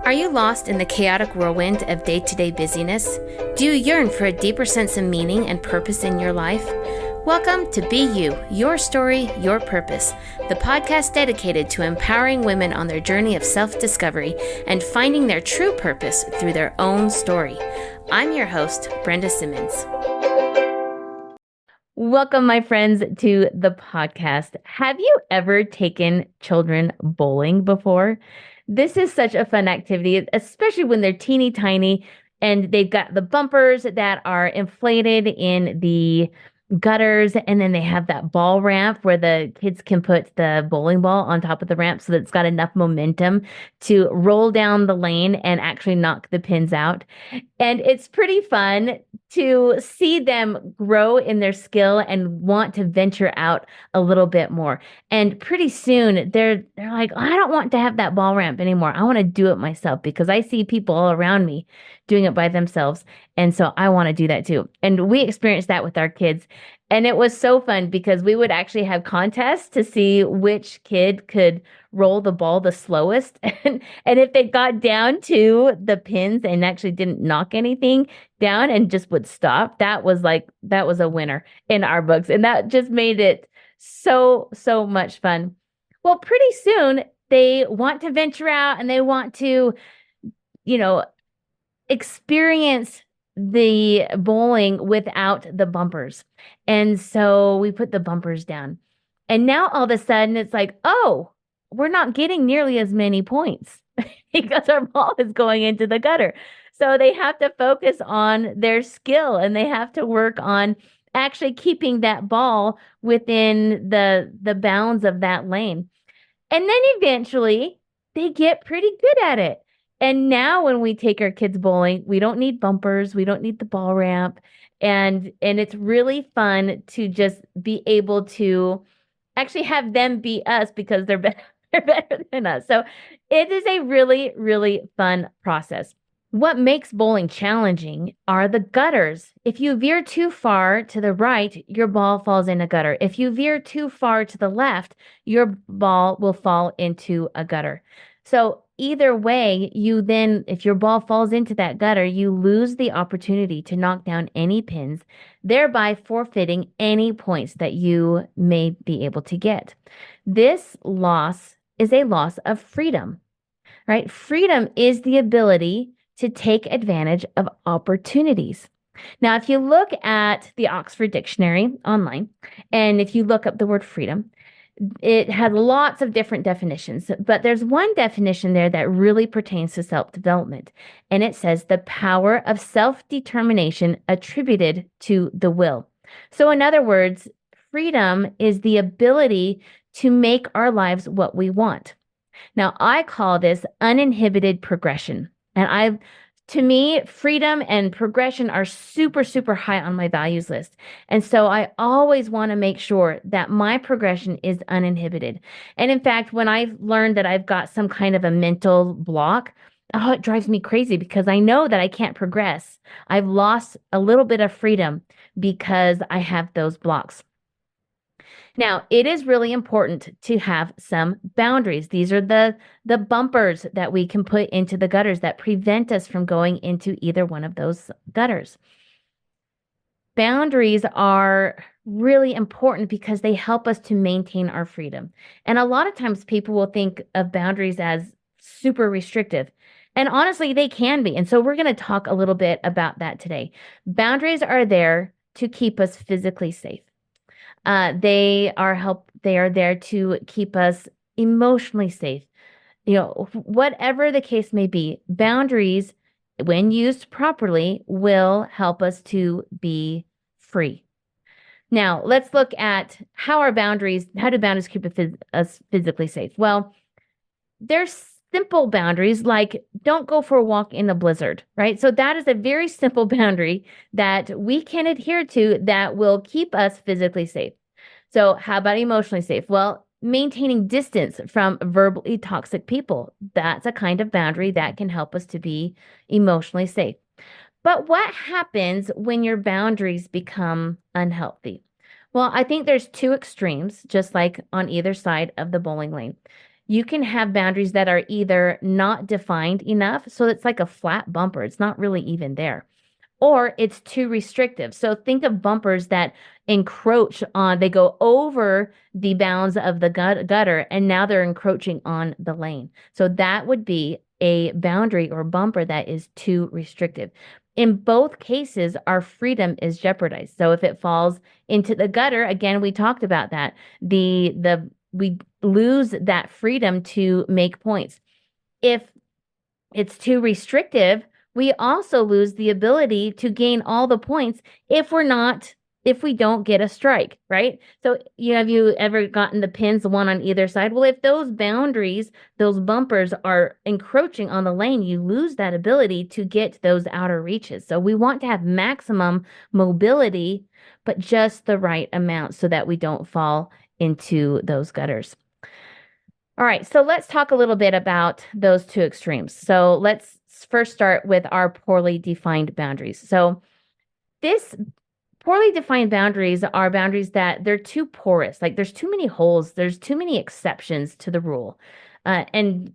Are you lost in the chaotic whirlwind of day-to-day busyness? Do you yearn for a deeper sense of meaning and purpose in your life? Welcome to Be You, Your Story, Your Purpose, the podcast dedicated to empowering women on their journey of self-discovery and finding their true purpose through their own story. I'm your host, Brenda Simmons. Welcome, my friends, to the podcast. Have you ever taken children bowling before? This is such a fun activity, especially when they're teeny tiny and they've got the bumpers that are inflated in the gutters, and then they have that ball ramp where the kids can put the bowling ball on top of the ramp so that it's got enough momentum to roll down the lane and actually knock the pins out. And it's pretty fun to see them grow in their skill and want to venture out a little bit more. And pretty soon they're like, I don't want to have that ball ramp anymore. I want to do it myself because I see people all around me doing it by themselves. And so I want to do that too. And we experienced that with our kids. And it was so fun because we would actually have contests to see which kid could roll the ball the slowest. And if they got down to the pins and actually didn't knock anything down and just would stop, that was a winner in our books. And that just made it so much fun. Well, pretty soon they want to venture out and they want to, experience the bowling without the bumpers. And so we put the bumpers down. And now all of a sudden it's like, oh, we're not getting nearly as many points because our ball is going into the gutter. So they have to focus on their skill and they have to work on actually keeping that ball within the bounds of that lane. And then eventually they get pretty good at it. And now when we take our kids bowling, we don't need bumpers, we don't need the ball ramp. And it's really fun to just be able to actually have them beat us because they're better, they're better than us. So it is a really, really fun process. What makes bowling challenging are the gutters. If you veer too far to the right, your ball falls in a gutter. If you veer too far to the left, your ball will fall into a gutter. So either way, if your ball falls into that gutter, you lose the opportunity to knock down any pins, thereby forfeiting any points that you may be able to get. This loss is a loss of freedom, right? Freedom is the ability to take advantage of opportunities. Now, if you look at the Oxford Dictionary online, and if you look up the word freedom, it has lots of different definitions, but there's one definition there that really pertains to self-development, and it says the power of self-determination attributed to the will. So in other words, freedom is the ability to make our lives what we want. Now, I call this uninhibited progression. And to me, freedom and progression are super, super high on my values list. And so I always want to make sure that my progression is uninhibited. And in fact, when I've learned that I've got some kind of a mental block, oh, it drives me crazy because I know that I can't progress. I've lost a little bit of freedom because I have those blocks. Now, it is really important to have some boundaries. These are the bumpers that we can put into the gutters that prevent us from going into either one of those gutters. Boundaries are really important because they help us to maintain our freedom. And a lot of times people will think of boundaries as super restrictive. And honestly, they can be. And so we're going to talk a little bit about that today. Boundaries are there to keep us physically safe. They are there to keep us emotionally safe. Whatever the case may be, boundaries, when used properly, will help us to be free. Now, let's look at how do boundaries keep us physically safe? Well, there's simple boundaries like don't go for a walk in a blizzard, right? So that is a very simple boundary that we can adhere to that will keep us physically safe. So how about emotionally safe? Well, maintaining distance from verbally toxic people. That's a kind of boundary that can help us to be emotionally safe. But what happens when your boundaries become unhealthy? Well, I think there's two extremes, just like on either side of the bowling lane. You can have boundaries that are either not defined enough, so it's like a flat bumper. It's not really even there, or it's too restrictive. So think of bumpers that encroach on, they go over the bounds of the gutter, and now they're encroaching on the lane. So that would be a boundary or bumper that is too restrictive. In both cases, our freedom is jeopardized. So if it falls into the gutter, again, we talked about that. We lose that freedom to make points. If it's too restrictive, we also lose the ability to gain all the points if we don't get a strike, right? So have you ever gotten the pins, one on either side? Well, if those boundaries, those bumpers are encroaching on the lane, you lose that ability to get those outer reaches. So we want to have maximum mobility, but just the right amount so that we don't fall into those gutters. All right, so let's talk a little bit about those two extremes. So let's first start with our poorly defined boundaries. So this poorly defined boundaries are boundaries that they're too porous, like there's too many holes, there's too many exceptions to the rule. And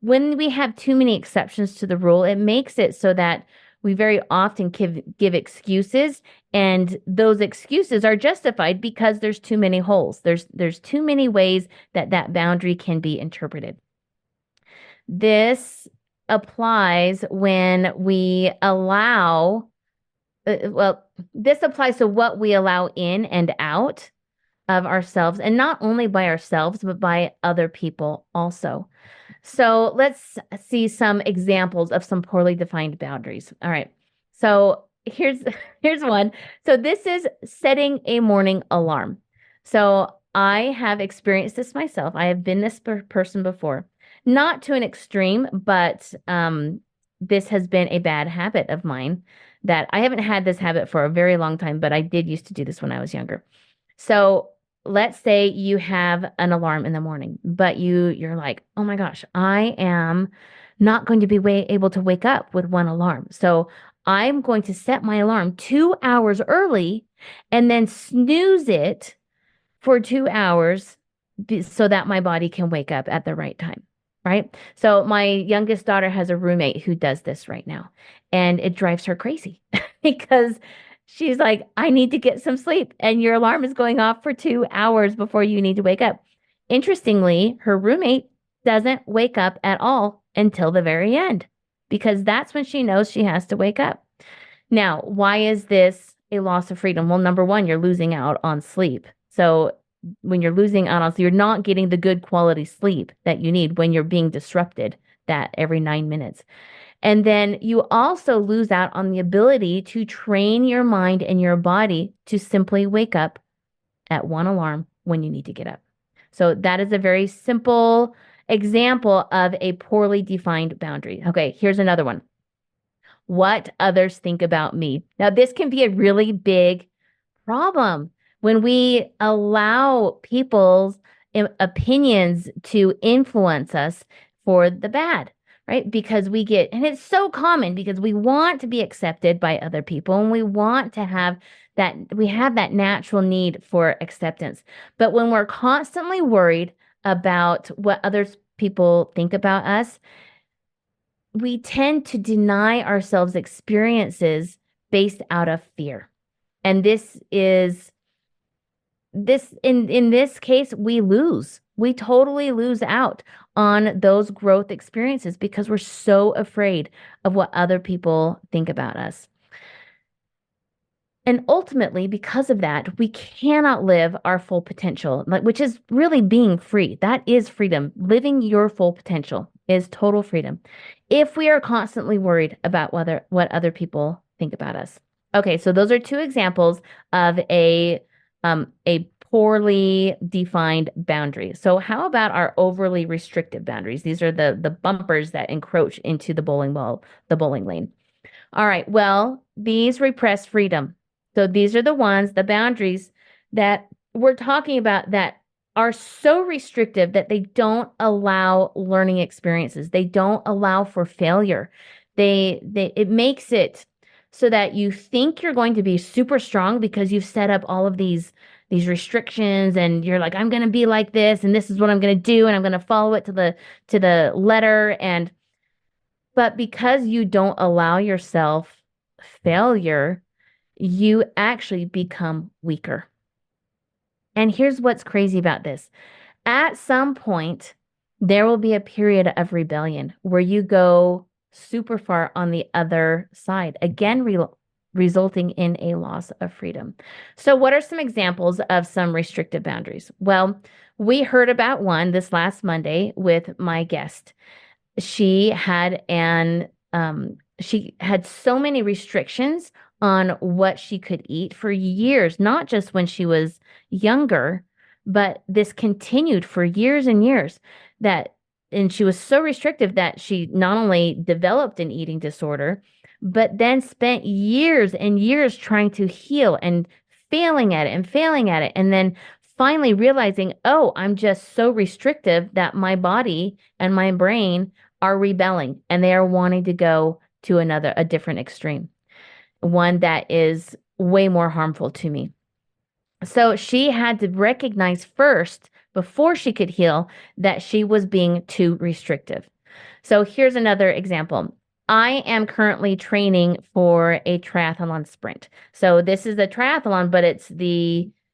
when we have too many exceptions to the rule, it makes it so that we very often give excuses, and those excuses are justified because there's too many holes. There's too many ways that boundary can be interpreted. This applies when we allow, this applies to what we allow in and out of ourselves, and not only by ourselves, but by other people also. So let's see some examples of some poorly defined boundaries. All right. So here's one. So this is setting a morning alarm. So I have experienced this myself. I have been this person before, not to an extreme, but this has been a bad habit of mine that I haven't had this habit for a very long time, but I did used to do this when I was younger. So let's say you have an alarm in the morning, but you're like, oh my gosh, I am not going to be able to wake up with one alarm. So I'm going to set my alarm 2 hours early and then snooze it for 2 hours so that my body can wake up at the right time. Right. So my youngest daughter has a roommate who does this right now, and it drives her crazy because she's like, I need to get some sleep, and your alarm is going off for 2 hours before you need to wake up. Interestingly, her roommate doesn't wake up at all until the very end because that's when she knows she has to wake up. Now, why is this a loss of freedom? Well, number one, you're losing out on sleep. So when you're losing out on, so you're not getting the good quality sleep that you need when you're being disrupted that every 9 minutes. And then you also lose out on the ability to train your mind and your body to simply wake up at one alarm when you need to get up. So that is a very simple example of a poorly defined boundary. Okay, here's another one. What others think about me. Now, this can be a really big problem when we allow people's opinions to influence us for the bad, right? Because and it's so common because we want to be accepted by other people, and we want to have we have that natural need for acceptance. But when we're constantly worried about what other people think about us, we tend to deny ourselves experiences based out of fear. And in this case, we totally lose out on those growth experiences because we're so afraid of what other people think about us. And ultimately, because of that, we cannot live our full potential, which is really being free. That is freedom. Living your full potential is total freedom if we are constantly worried about what other people think about us. Okay, so those are two examples of a poorly defined boundary. So how about our overly restrictive boundaries? These are the bumpers that encroach into the bowling lane. All right, well, these repress freedom. So these are the boundaries that we're talking about that are so restrictive that they don't allow learning experiences. They don't allow for failure. It makes it so that you think you're going to be super strong because you've set up all of these these restrictions and you're like, I'm going to be like this and this is what I'm going to do and I'm going to follow it to the letter. And but because you don't allow yourself failure, you actually become weaker. And here's what's crazy about this. At some point, there will be a period of rebellion where you go super far on the other side, again, resulting in a loss of freedom. So, what are some examples of some restrictive boundaries? Well, we heard about one this last Monday with my guest. She had so many restrictions on what she could eat for years, not just when she was younger, but this continued for years and years that and she was so restrictive that she not only developed an eating disorder, but then spent years and years trying to heal and failing at it and failing at it. And then finally realizing, oh, I'm just so restrictive that my body and my brain are rebelling and they are wanting to go to a different extreme, one that is way more harmful to me. So she had to recognize first, before she could heal, that she was being too restrictive. So here's another example. I am currently training for a triathlon sprint. So this is a triathlon, but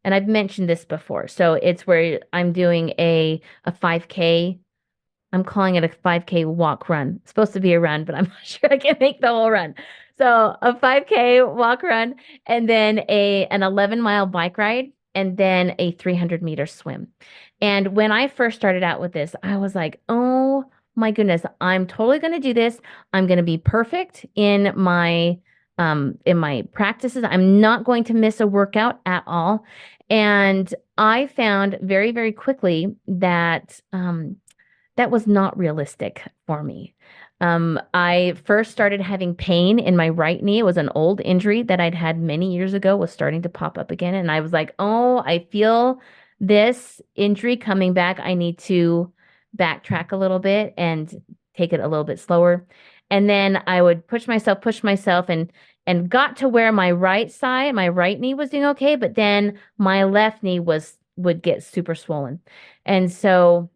and I've mentioned this before. So it's where I'm doing a 5K. I'm calling it a 5K walk run. It's supposed to be a run, but I'm not sure I can make the whole run. So a 5K walk run and then an 11-mile bike ride and then a 300-meter swim. And when I first started out with this, I was like, oh my goodness, I'm totally going to do this. I'm going to be perfect in my practices. I'm not going to miss a workout at all. And I found very, very quickly that that was not realistic for me. I first started having pain in my right knee. It was an old injury that I'd had many years ago, was starting to pop up again. And I was like, oh, I feel this injury coming back. I need to backtrack a little bit and take it a little bit slower. And then I would push myself and got to where my right knee was doing okay, but then my left knee would get super swollen. And so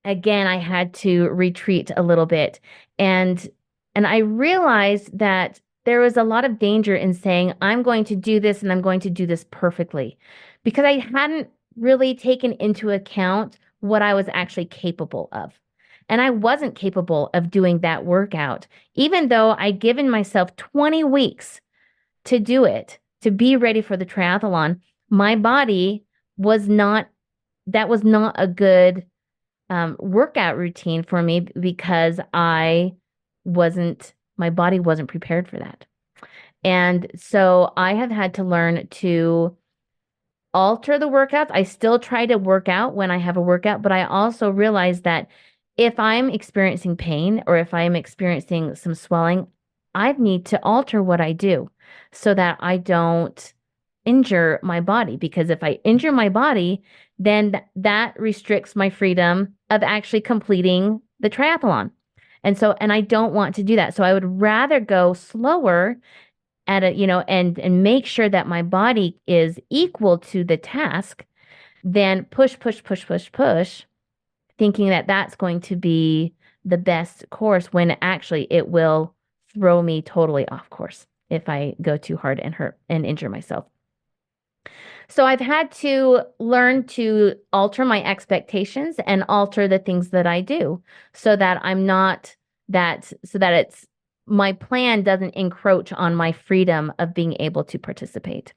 again, I had to retreat a little bit. And I realized that there was a lot of danger in saying, I'm going to do this and I'm going to do this perfectly, because I hadn't really taken into account what I was actually capable of. And I wasn't capable of doing that workout, even though I'd given myself 20 weeks to do it, to be ready for the triathlon. My body was not, that was not a good workout routine for me because my body wasn't prepared for that. And so I have had to learn to alter the workouts. I still try to work out when I have a workout, but I also realize that if I'm experiencing pain or if I'm experiencing some swelling, I need to alter what I do so that I don't injure my body. Because if I injure my body, then that restricts my freedom of actually completing the triathlon. And I don't want to do that. So I would rather go slower at and make sure that my body is equal to the task than push, thinking that that's going to be the best course when actually it will throw me totally off course if I go too hard and hurt and injure myself. So I've had to learn to alter my expectations and alter the things that I do so that it's my plan doesn't encroach on my freedom of being able to participate.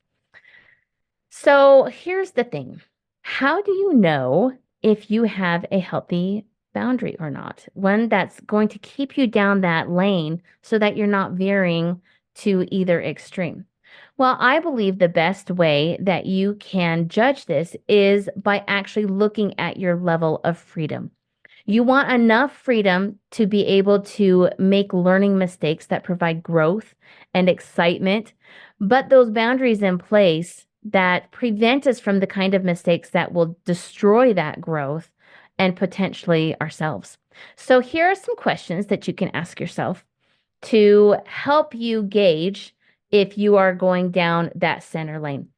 So here's the thing. How do you know if you have a healthy boundary or not? One that's going to keep you down that lane so that you're not veering to either extreme. Well, I believe the best way that you can judge this is by actually looking at your level of freedom. You want enough freedom to be able to make learning mistakes that provide growth and excitement, but those boundaries in place that prevent us from the kind of mistakes that will destroy that growth and potentially ourselves. So here are some questions that you can ask yourself to help you gauge if you are going down that center lane.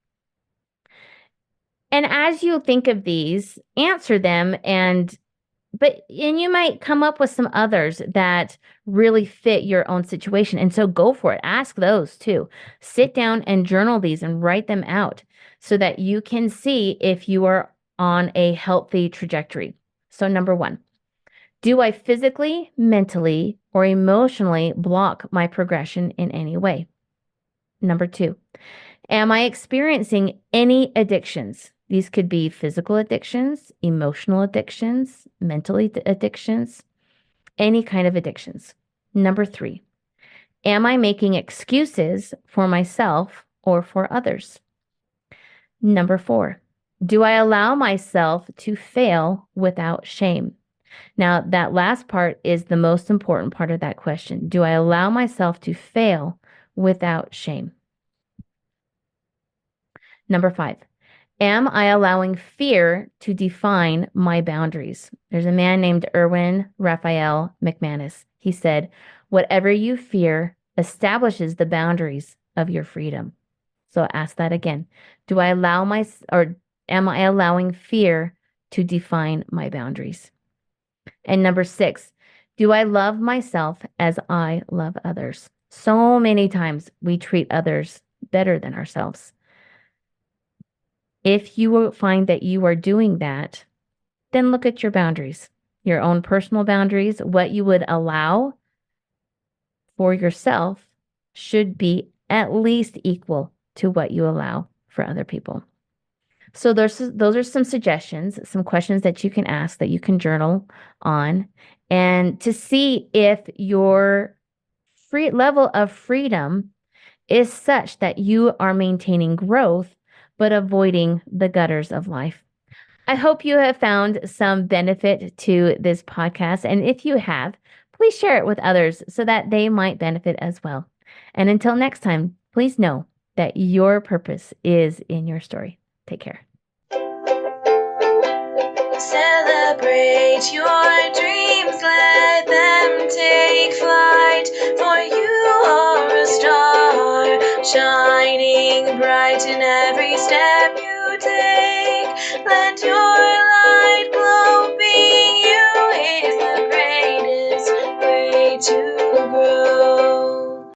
And as you think of these, answer them and you might come up with some others that really fit your own situation. And so go for it. Ask those too. Sit down and journal these and write them out so that you can see if you are on a healthy trajectory. So, number one, do I physically, mentally, or emotionally block my progression in any way? Number two, am I experiencing any addictions? These could be physical addictions, emotional addictions, addictions, any kind of addictions. Number three, am I making excuses for myself or for others? Number four, do I allow myself to fail without shame? Now, that last part is the most important part of that question. Do I allow myself to fail without shame? Number five, am I allowing fear to define my boundaries? There's a man named Erwin Raphael McManus. He said, whatever you fear establishes the boundaries of your freedom. So ask that again. Am I allowing fear to define my boundaries? And number six, do I love myself as I love others? So many times we treat others better than ourselves. If you will find that you are doing that, then look at your boundaries, your own personal boundaries. What you would allow for yourself should be at least equal to what you allow for other people. So those are some suggestions, some questions that you can ask, that you can journal on, and to see if your level of freedom is such that you are maintaining growth but avoiding the gutters of life. I hope you have found some benefit to this podcast. And if you have, please share it with others so that they might benefit as well. And until next time, please know that your purpose is in your story. Take care. Celebrate your dreams, let them take flight, for you are a star, shining bright in every step you take. Let your